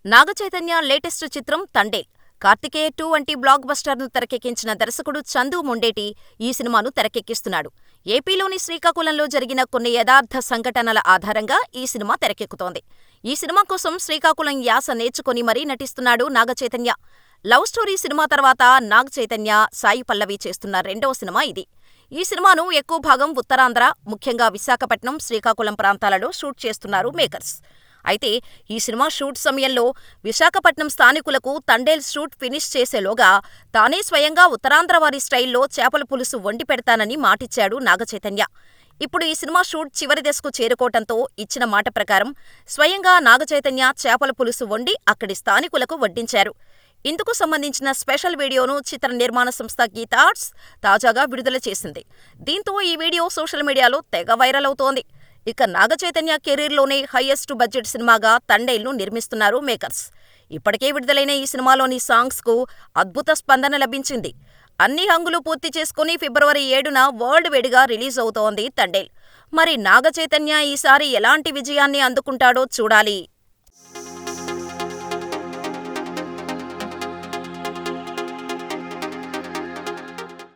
Naga Chaitanya latest చిత్రం తండేల్. కార్తికేయ 2 వంటి black బస్టర్ను తెరకెక్కించిన దర్శకుడు చందు మొండేటి ఈ సినిమాను తెరకెక్కిస్తున్నాడు. ఏపీలోని శ్రీకాకుళంలో జరిగిన కొన్ని యథార్థ సంఘటనల ఆధారంగా ఈ సినిమా తెరకెక్కుతోంది. ఈ సినిమా కోసం శ్రీకాకుళం యాస నేర్చుకుని మరీ నటిస్తున్నాడు నాగచైతన్య. లవ్ స్టోరీ సినిమా తర్వాత నాగచైతన్య, సాయి పల్లవి చేస్తున్న రెండో సినిమా ఇది. ఈ సినిమాను ఎక్కువ భాగం ఉత్తరాంధ్ర, ముఖ్యంగా విశాఖపట్నం, శ్రీకాకుళం ప్రాంతాలలో షూట్ చేస్తున్నారు మేకర్స్. అయితే ఈ సినిమా షూట్ సమయంలో విశాఖపట్నం స్థానికులకు తండేల్ షూట్ ఫినిష్ చేసేలోగా తానే స్వయంగా ఉత్తరాంధ్ర వారి స్టైల్లో చేపల పులుసు వండి పెడతానని మాటిచ్చాడు నాగచైతన్య. ఇప్పుడు ఈ సినిమా షూట్ చివరి దశకు చేరుకోవటంతో ఇచ్చిన మాట ప్రకారం స్వయంగా నాగచైతన్య చేపల పులుసు వండి అక్కడి స్థానికులకు వడ్డించారు. ఇందుకు సంబంధించిన స్పెషల్ వీడియోను చిత్ర నిర్మాణ సంస్థ గీతా ఆర్ట్స్ తాజాగా విడుదల చేసింది. దీంతో ఈ వీడియో సోషల్ మీడియాలో తెగ వైరల్ అవుతోంది. ఇక నాగచైతన్య కెరీర్లోనే హైయెస్ట్ బడ్జెట్ సినిమాగా తండేల్ను నిర్మిస్తున్నారు మేకర్స్. ఇప్పటికే విడుదలైన ఈ సినిమాలోని సాంగ్స్కు అద్భుత స్పందన లభించింది. అన్ని హంగులు పూర్తి చేసుకుని ఫిబ్రవరి 7న వరల్డ్ వైడ్గా రిలీజ్ అవుతోంది తండేల్. మరి నాగచైతన్య ఈసారి ఎలాంటి విజయాన్ని అందుకుంటాడో చూడాలి.